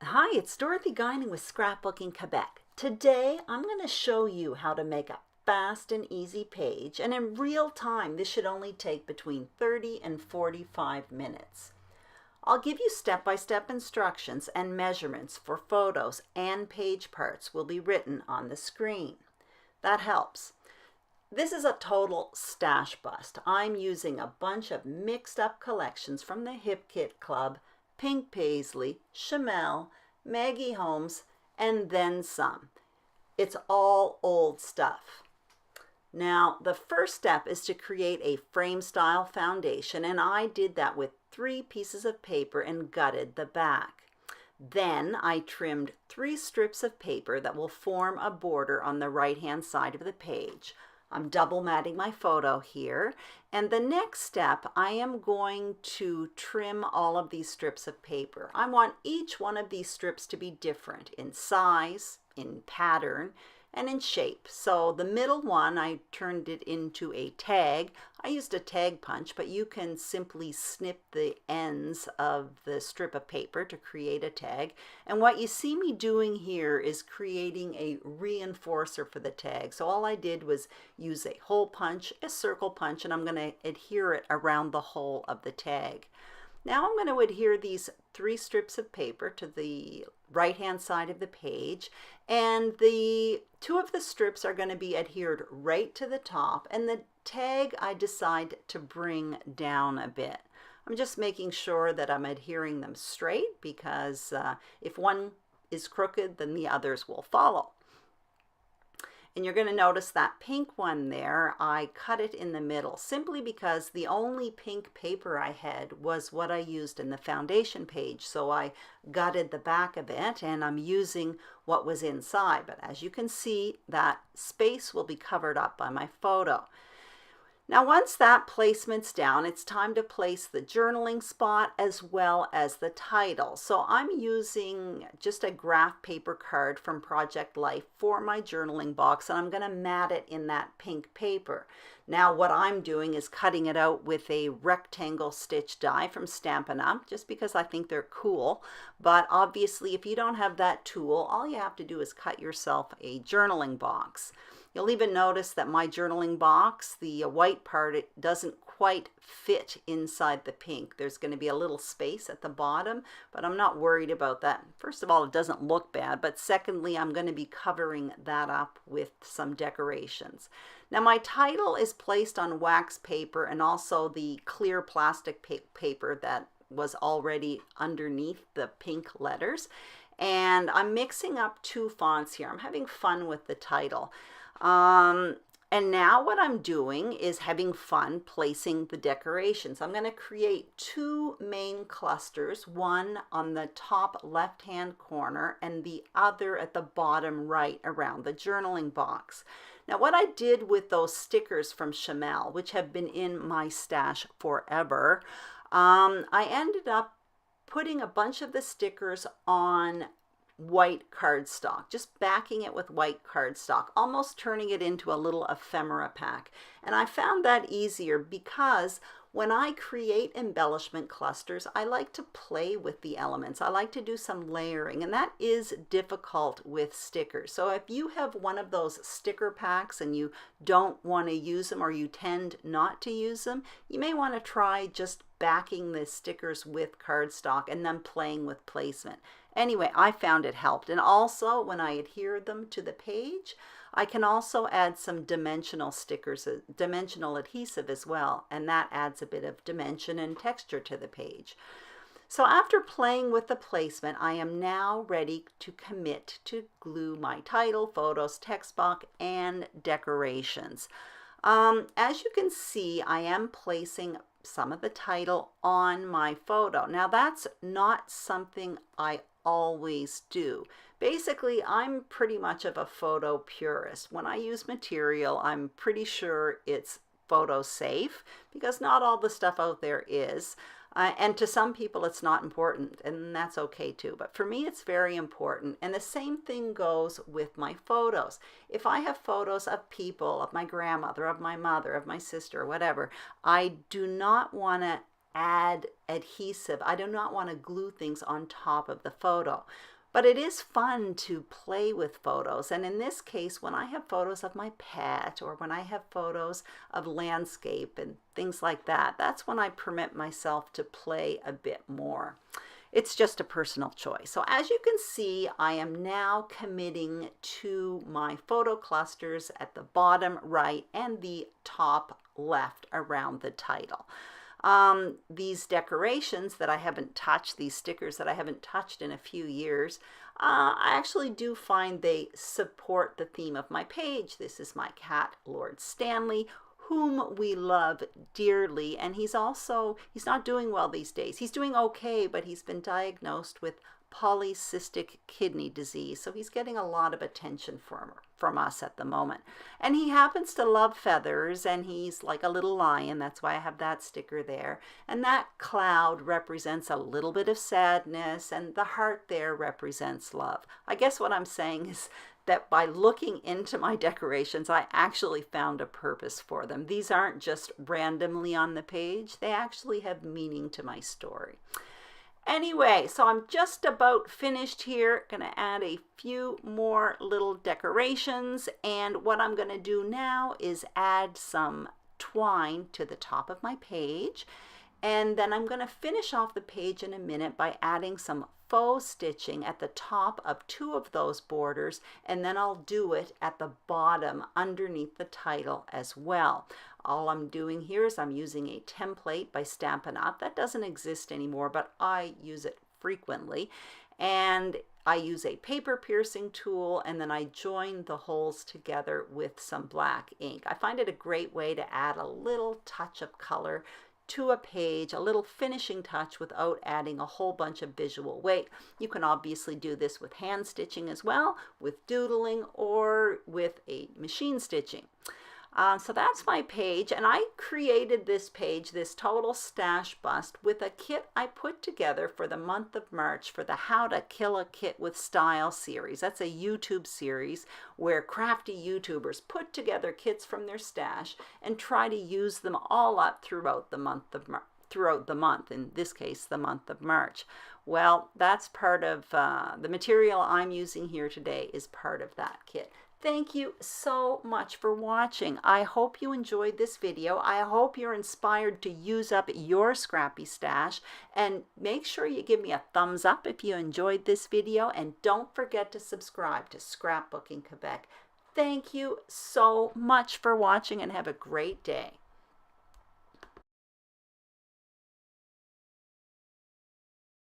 Hi, it's Dorothy Guining with Scrapbooking Quebec. Today I'm going to show you how to make a fast and easy page, and in real time this should only take between 30 and 45 minutes. I'll give you step-by-step instructions, and measurements for photos and page parts will be written on the screen. That helps. This is a total stash bust. I'm using a bunch of mixed up collections from the Hip Kit Club, Pink Paisley, Chamel, Maggie Holmes, and then some. It's all old stuff. Now, the first step is to create a frame-style foundation, and I did that with 3 pieces of paper and gutted the back. Then I trimmed 3 strips of paper that will form a border on the right-hand side of the page. I'm double matting my photo here, and the next step I am going to trim all of these strips of paper. I want each one of these strips to be different in size, in pattern, and in shape. So the middle one, I turned it into a tag. I used a tag punch, but you can simply snip the ends of the strip of paper to create a tag. And what you see me doing here is creating a reinforcer for the tag. So all I did was use a hole punch, a circle punch, and I'm going to adhere it around the hole of the tag. Now I'm going to adhere these 3 strips of paper to the right-hand side of the page, and the 2 of the strips are going to be adhered right to the top, and the tag I decide to bring down a bit. I'm just making sure that I'm adhering them straight, because if one is crooked, then the others will follow. And you're going to notice that pink one there, I cut it in the middle simply because the only pink paper I had was what I used in the foundation page. So I gutted the back of it, and I'm using what was inside. But as you can see, that space will be covered up by my photo. Now, once that placement's down, it's time to place the journaling spot as well as the title. So I'm using just a graph paper card from Project Life for my journaling box, and I'm going to mat it in that pink paper. Now what I'm doing is cutting it out with a rectangle stitch die from Stampin' Up, just because I think they're cool. But obviously if you don't have that tool, all you have to do is cut yourself a journaling box. You'll even notice that my journaling box, the white part, it doesn't quite fit inside the pink. There's going to be a little space at the bottom, but I'm not worried about that. First of all, it doesn't look bad, but secondly, I'm going to be covering that up with some decorations. Now my title is placed on wax paper and also the clear plastic paper that was already underneath the pink letters. And I'm mixing up 2 fonts here. I'm having fun with the title. And now what I'm doing is having fun placing the decorations. I'm going to create 2 main clusters, one on the top left-hand corner and the other at the bottom right around the journaling box. Now what I did with those stickers from Chamel, which have been in my stash forever, I ended up putting a bunch of the stickers on white cardstock, just backing it with white cardstock, almost turning it into a little ephemera pack. And I found that easier because when I create embellishment clusters, I like to play with the elements. I like to do some layering, and that is difficult with stickers. So if you have one of those sticker packs and you don't want to use them, or you tend not to use them, you may want to try just backing the stickers with cardstock and then playing with placement. Anyway, I found it helped. And also when I adhere them to the page, I can also add some dimensional stickers, dimensional adhesive as well, and that adds a bit of dimension and texture to the page. So after playing with the placement, I am now ready to commit to glue my title, photos, text box, and decorations. As you can see, I am placing some of the title on my photo. Now that's not something I always do. Basically, I'm pretty much of a photo purist. When I use material, I'm pretty sure it's photo safe, because not all the stuff out there is. And to some people it's not important, and that's okay too. But for me it's very important. And the same thing goes with my photos. If I have photos of people, of my grandmother, of my mother, of my sister, whatever, I do not want to add adhesive. I do not want to glue things on top of the photo. But it is fun to play with photos, and in this case, when I have photos of my pet or when I have photos of landscape and things like that, that's when I permit myself to play a bit more. It's just a personal choice. So as you can see, I am now committing to my photo clusters at the bottom right and the top left around the title. These decorations that I haven't touched, these stickers that I haven't touched in a few years, I actually do find they support the theme of my page. This is my cat, Lord Stanley, whom we love dearly, and he's not doing well these days. He's doing okay, but he's been diagnosed with polycystic kidney disease, so he's getting a lot of attention from us at the moment. And he happens to love feathers, and he's like a little lion. That's why I have that sticker there. And that cloud represents a little bit of sadness, and the heart there represents love. I guess what I'm saying is that by looking into my decorations, I actually found a purpose for them. These aren't just randomly on the page. They actually have meaning to my story. Anyway, so I'm just about finished here. Gonna add a few more little decorations, and what I'm gonna do now is add some twine to the top of my page, and then I'm gonna finish off the page in a minute by adding some faux stitching at the top of 2 of those borders, and then I'll do it at the bottom underneath the title as well. All I'm doing here is I'm using a template by Stampin' Up. That doesn't exist anymore, but I use it frequently. And I use a paper piercing tool, and then I join the holes together with some black ink. I find it a great way to add a little touch of color to a page, a little finishing touch without adding a whole bunch of visual weight. You can obviously do this with hand stitching as well, with doodling, or with a machine stitching. So that's my page, and I created this page, this total stash bust, with a kit I put together for the month of March for the How to Kill a Kit with Style series. That's a YouTube series where crafty YouTubers put together kits from their stash and try to use them all up throughout the month, in this case, the month of March. Well, that's part of the material I'm using here today is part of that kit. Thank you so much for watching. I hope you enjoyed this video. I hope you're inspired to use up your scrappy stash, and make sure you give me a thumbs up if you enjoyed this video, and don't forget to subscribe to Scrapbooking Quebec. Thank you so much for watching, and have a great day.